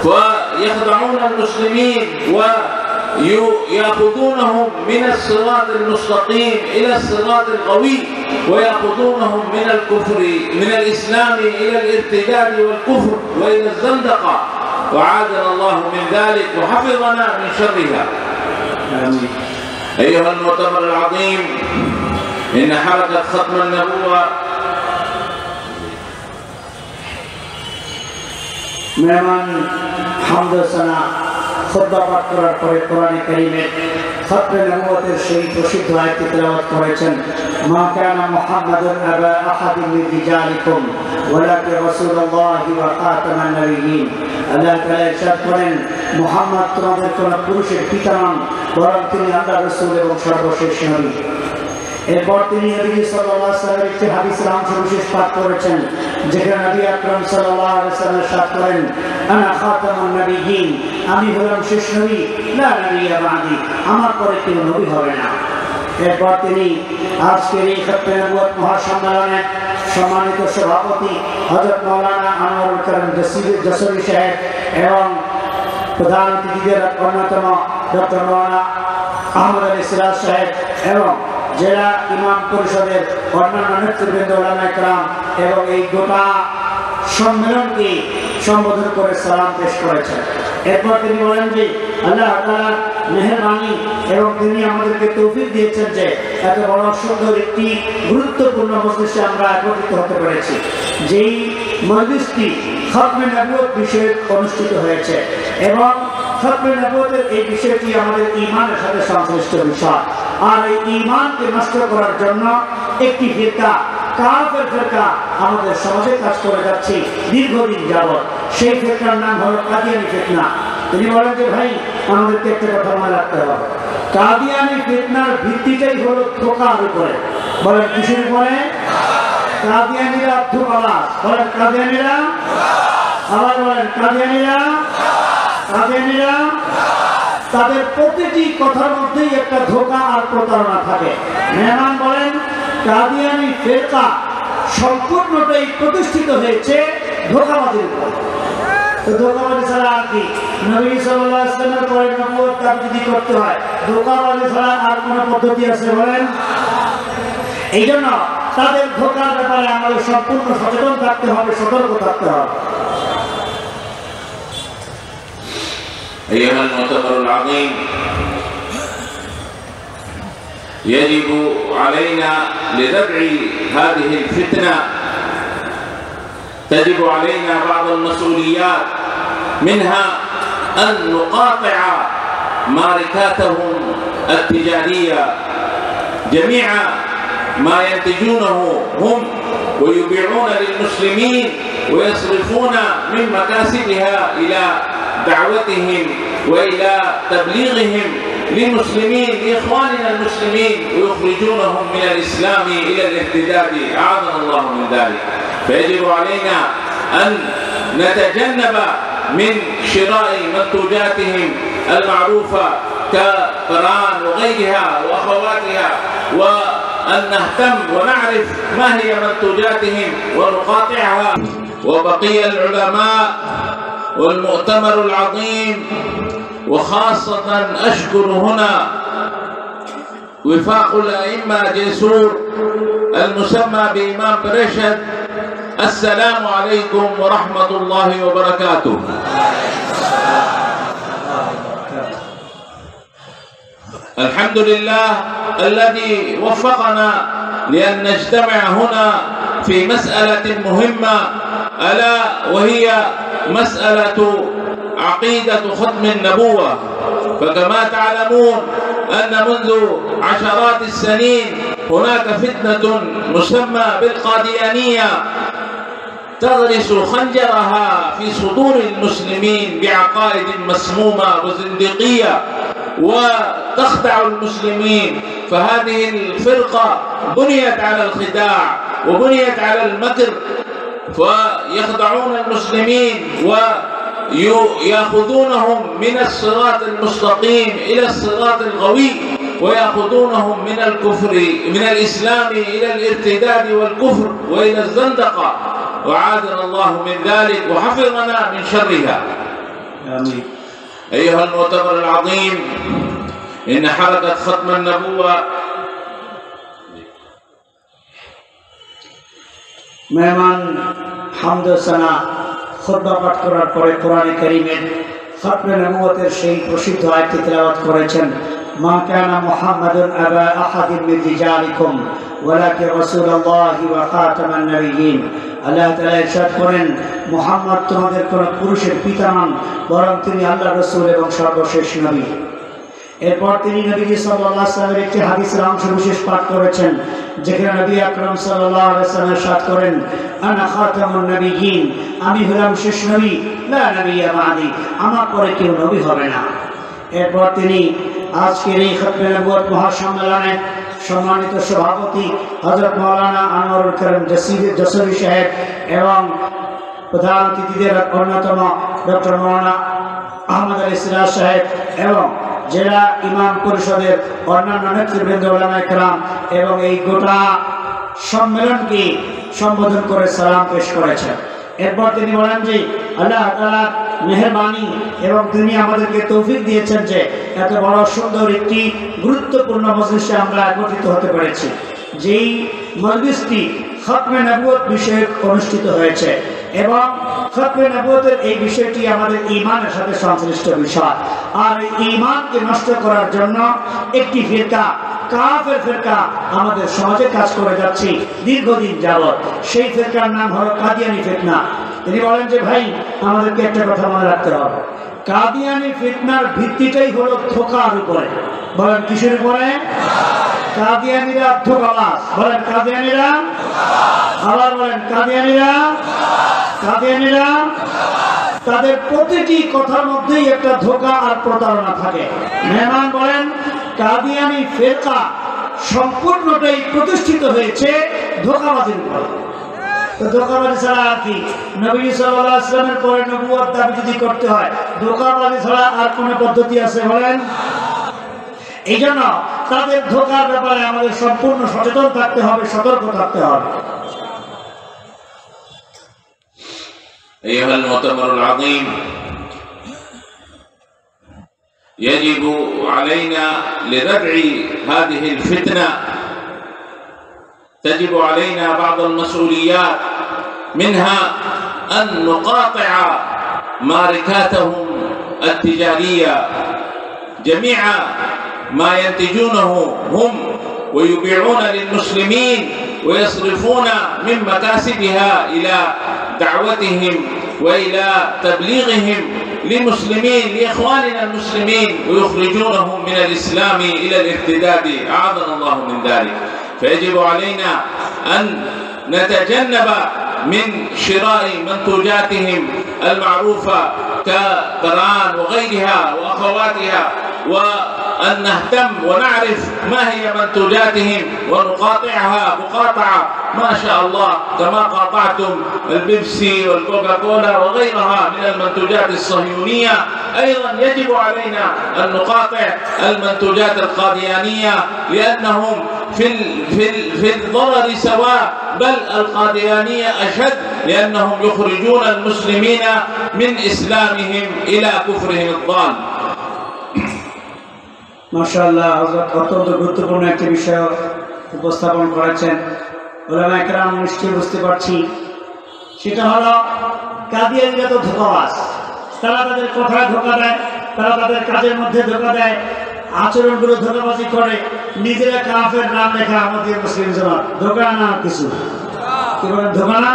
ويخدعون المسلمين ويأخذونهم من الصراط المستقيم إلى الصراط الغوي، ويأخذونهم من الكفر من الإسلام إلى الارتداد والكفر وإلى الزندقة، وعاذنا الله من ذلك وحفظنا من شرها. آمين. أيها المؤتمر العظيم، إن حركة ختم النبوة মেহমান হামদসানা খুতবা পাঠ করার পরে কোরআনে কারীমের খতমে নবুয়তের সেই প্রসিদ্ধ আয়াতটি তেলাওয়াত করেছেন। মা কানা মুহাম্মাদুন আবা আহাদিন মিন রিজালিকুম ওয়ালাকিন রাসূলুল্লাহি ওয়া খাতামান নাবিয়্যিন। আল্লাহ তাআলা ইরশাদ করেন, মুহাম্মদ তোমাদের কোন পুরুষের পিতা নন, বরং তিনি আল্লাহর রাসূল এবং সর্বশেষ নবী। এরপর তিনি নবী সাল্লাল্লাহু আলাইহি ওয়াসাল্লামের একটি হাদিসের অংশ বিশেষ পাঠ করেছেন, যেখানে নবী আকরাম সাল্লাল্লাহু আলাইহি ওয়াসাল্লাম ইরশাদ করেন, আনা খাতামুন নাবিয়্যিন, আমি হলাম শেষ নবী, লা নবিয়্যা বা'দি, আমার পরে কেউ নবী হবে না। এরপর তিনি আজকের এই খতমে নবুয়ত মহাসম্মেলনের সম্মানিত সভাপতি হযরত মাওলানা আনোয়ারুল কারীম যশোরী সাহেব এবং প্রধান অতিথিদের অন্যতম ডক্টর মাওলানা আহমদ আলী সিরাজ সাহেব এবং জেলা ইমাম পরিষদের অন্যান্য নেতৃবৃন্দ ওলামায়ে কেরাম এবং এই গোটা সম্মেলনকে সম্বোধন করে সালাম পেশ করেছেন। এরপর তিনি বলেন যে আল্লাহ তাআলার মেহেরবানি এবং তিনি আমাদেরকে তৌফিক দিয়েছেন যে এত বড় সুন্দর একটি গুরুত্বপূর্ণ মজলিসে আমরা একত্রিত হতে পেরেছি। যেই মজলিসটি খতমে নবুয়ত বিষয়ে অনুষ্ঠিত হয়েছে এবং খতমে নবুয়তের এই বিষয়টি আমাদের ঈমানের সাথে সংশ্লিষ্ট বিষয়। আর এই ঈমানকে নষ্ট করার জন্য একটি ফিরকা, কাফের ফিরকা আমাদের সমাজে কাজ করে যাচ্ছে দীর্ঘদিন যাবৎ। সেই ফিরকার নাম হলো কাদিয়ানী ফিতনা। তিনি বলেন যে ভাই, আমাদেরকে একটা কথা মনে রাখতে হবে, কাদিয়ানী ফিতনার ভিত্তিটাই হলো ধোঁকার উপরে। বলেন কিসের উপরে? কাদিয়ানীরা ধোঁকাবাজ। বলেন কাদিয়ানীরা, আবার বলেন কাদিয়ানীরা, কাদিয়ানীরা তাদের প্রতিটি কথার মধ্যেই একটা ধোঁকা আর প্রতারণা থাকে। মেহমান বলেন কাদিয়ানী ফিরকা সম্পূর্ণটাই প্রতিষ্ঠিত হয়েছে ধোঁকাবাজির উপর। তো ধোঁকাবাজি ছাড়া আর কি? নবী সাল্লাল্লাহু আলাইহি ওয়াসাল্লামের পরে নবুয়ত দাবি যদি করতে হয়, ধোঁকাবাজি ছাড়া আর কোন পদ্ধতি আছে বলেন? এই জন্য তাদের ধোঁকার ব্যাপারে আমাদের সম্পূর্ণ সচেতন থাকতে হবে, সতর্ক থাকতে হবে। أيها المؤتمر العظيم، يجب علينا لدفع هذه الفتنة تجب علينا بعض المسؤوليات، منها أن نقاطع ماركاتهم التجارية، جميع ما ينتجونه هم ويبيعون للمسلمين ويصرفون من مكاسبها إلى دعوتهم وإلى تبليغهم للمسلمين لإخواننا المسلمين، ويخرجونهم من الإسلام إلى الارتداد، أعاذنا الله من ذلك. فيجب علينا أن نتجنب من شراء منتوجاتهم المعروفة كقرآن وغيرها وأخواتها، وأن نهتم ونعرف ما هي منتوجاتهم ونقاطعها. وبقي العلماء والمؤتمر العظيم، وخاصة أشكر هنا وفاق الأئمة جيسور المسمى بإمام برشد. السلام عليكم ورحمة الله وبركاته. الحمد لله الذي وفقنا لأن نجتمع هنا في مسألة مهمة، ألا وهي مسألة عقيدة ختم النبوة. فكما تعلمون أن منذ عشرات السنين هناك فتنة مسمى بالقاديانية تغرس خنجرها في صدور المسلمين بعقائد مسمومة وزندقية وتخدع المسلمين. فهذه الفرقة بنيت على الخداع وبنيت على المكر، فيخدعون المسلمين ويأخذونهم من الصراط المستقيم إلى الصراط الغوي، ويأخذونهم من الكفر من الإسلام إلى الارتداد والكفر وإلى الزندقة، وعاذنا الله من ذلك وحفظنا من شرها. آمين. أيها المؤتمر العظيم، إن حركة ختم النبوة মেহমান হামদসানা খুতবা পাঠ করার পরে কোরআনে কারীমের খতমে নবুয়তের সেই প্রসিদ্ধ আয়াতটি তেলাওয়াত করেছেন। মা কানা মুহাম্মাদুন আবা আহাদিন মিন রিজালিকুম ওয়ালাকিন রাসূলুল্লাহি ওয়া খাতামান নাবিয়্যিন। আল্লাহ তাআলা ইরশাদ করেন, মুহাম্মদ তোমাদের কোন পুরুষের পিতা নন, বরং তিনি আল্লাহর রাসূল এবং সর্বশেষ নবী। এরপর তিনি নবীজি সাল্লাল্লাহু আলাইহি ওয়াসাল্লামের একটি হাদিসের অংশ বিশেষ পাঠ করেছেন, যেখানে নবী আকরাম সাল্লাল্লাহু আলাইহি ওয়াসাল্লাম ইরশাদ করেন, আনা খাতামুন নবিয়্যিন, আমি হলাম শেষ নবী, লা নবিয়্যা বা'দি, আমার পরে কেউ নবী হবে না। এরপর তিনি আজকের এই খতমে নবুয়ত মহাসম্মেলনে সম্মানিত সভাপতি হযরত মাওলানা আনোয়ারুল কারীম যশোরী সাহেব এবং প্রধান অতিথিদের অন্যতম ডক্টর মাওলানা আহমদ আলী সিরাজ সাহেব এবং জেলা ইমাম পরিষদের অন্যান্য নেতৃবৃন্দ ওলামায়ে কেরাম এবং এই গোটা সম্মেলনকে সম্বোধন করে সালাম পেশ করেছেন। এরপর তিনি বলেন যে আল্লাহ তাআলার মেহেরবানি এবং তিনি আমাদেরকে তৌফিক দিয়েছেন যে এত বড় সুন্দর একটি গুরুত্বপূর্ণ মজলিসে আমরা একত্রিত হতে পেরেছি। যেই মজলিসটি খতমে নবুয়ত বিষয়ক অনুষ্ঠিত হয়েছে এবং খতমে নবুয়তের এই বিষয়টি আমাদের ঈমানের সাথে সংশ্লিষ্ট বিষয়। আর এই ঈমানকে নষ্ট করার জন্য একটি ফিরকা, কাফের ফিরকা আমাদের সমাজে কাজ করে যাচ্ছে দীর্ঘদিন যাবৎ। সেই ফিরকার নাম হলো কাদিয়ানি ফিতনা। তিনি বলেন যে ভাই, আমাদেরকে একটা কথা মনে রাখতে হবে, কাদিয়ানি ফিতনার ভিত্তিটাই হলো ধোঁকার উপরে। বলেন কিসের উপরে? কাদিয়ানিরা ধোঁকাবাজ। বলেন কাদিয়ানিরা, আবার বলেন কাদিয়ানিরা। কাদিয়ানিরা তাদের প্রতিটি কথার মধ্যেই একটা ধোঁকা আর প্রতারণা থাকে। মেহমান বলেন কাদিয়ানি ফিরকা সম্পূর্ণটাই প্রতিষ্ঠিত হয়েছে ধোঁকাবাজির উপর। তো ধোঁকাবাজি ছাড়া আর কি? নবী সাল্লাল্লাহু আলাইহি ওয়াসাল্লামের পরে নবুয়ত দাবি যদি করতে হয়, ধোঁকাবাজি ছাড়া আর কোনো পদ্ধতি আছে বলেন? এই জন্য তাদের ধোঁকার ব্যাপারে আমাদের সম্পূর্ণ সচেতন থাকতে হবে, সতর্ক থাকতে হবে। أيها المؤتمر العظيم، يجب علينا لردع هذه الفتنة تجب علينا بعض المسؤوليات، منها أن نقاطع ماركاتهم التجارية، جميع ما ينتجونه هم ويبيعون للمسلمين ويصرفون من مكاسبها إلى دعوتهم وإلى تبليغهم للمسلمين، لإخواننا المسلمين، ويخرجونهم من الإسلام إلى الارتداد، أعاذنا الله من ذلك. فيجب علينا أن نتجنب من شراء منتوجاتهم المعروفة كقران وغيرها وأخواتها، وأن نهتم ونعرف ما هي منتوجاتهم ونقاطعها مقاطعة ما شاء الله، كما قاطعتم البيبسي والكوكاكولا وغيرها من المنتوجات الصهيونية. أيضا يجب علينا أن نقاطع المنتوجات القاديانية، لأنهم في الضرر سواء، بل القاديانية أشد، لأنهم يخرجون المسلمين من إسلامهم إلى كفرهم الضال. মাশাআল্লাহ, হযরত অত্যন্ত গুরুত্বপূর্ণ একটি বিষয় উপস্থাপন করেছেন। ওলামায়ে কেরাম নিশ্চয়ই বুঝতে পারছি, সেটা হলো কাদিয়ানিরা তো ধোঁকাবাজ। তারা তাদের কথায় ধোঁকা দেয়, তারা তাদের কাজের মধ্যে ধোঁকা দেয়, আচরণগুলো ধোঁকাবাজি করে, নিজেরা কাফের নাম লেখা আমাদের মুসলিম জামাত। ধোঁকা না কিছু কি বলেন? ধোঁকা না?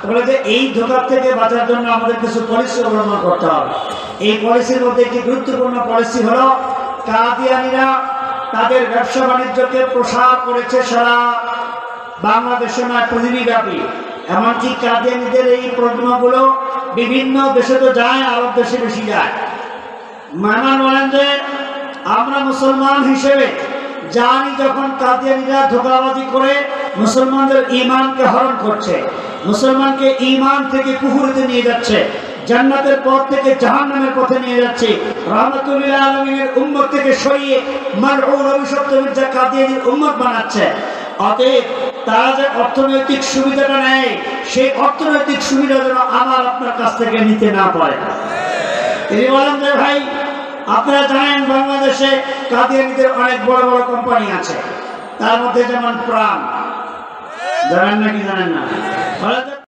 বলে যে এই ধোঁকার থেকে বাঁচার জন্য আমাদের কিছু পলিসি অবলম্বন করতে হবে। এই পলিসির মধ্যে একটি গুরুত্বপূর্ণ পলিসি হলো, কাদিয়ানিরা তাদের ব্যবসা বাণিজ্যকে প্রসার করেছে সারা বাংলাদেশে নয়, পৃথিবীব্যাপী। এমনকি কাদিয়ানিদের এই প্রজ্ঞাগুলো বিভিন্ন দেশে তো যায়, আরব দেশে বেশি যায়। মেহমান বলেন যে আমরা মুসলমান হিসেবে জানি, যখন কাদিয়ানিরা ধোঁকাবাজি করে মুসলমানদের ঈমানকে হরণ করছে, মুসলমানকে ঈমান থেকে কুফরিতে নিয়ে যাচ্ছে, জান্নাতের পথ থেকে জাহান্নামের পথে নিয়ে যাচ্ছে, রাহমাতুল লিল আলামিনের উম্মত থেকে সরিয়ে মালউন অভিশপ্ত মির্জা কাদিয়ানির উম্মত বানাচ্ছে। অতএব তারা যে অর্থনৈতিক সুবিধাটা নেয়, সেই অর্থনৈতিক সুবিধা যেন আমার আপনার কাছ থেকে নিতে না পারে। তিনি বলেন যে ভাই আপনারা জানেন বাংলাদেশে কাদিয়ানীদের অনেক বড় বড় কোম্পানি আছে, তার মধ্যে যেমন প্রাণ, জানেন নাকি জানেন না?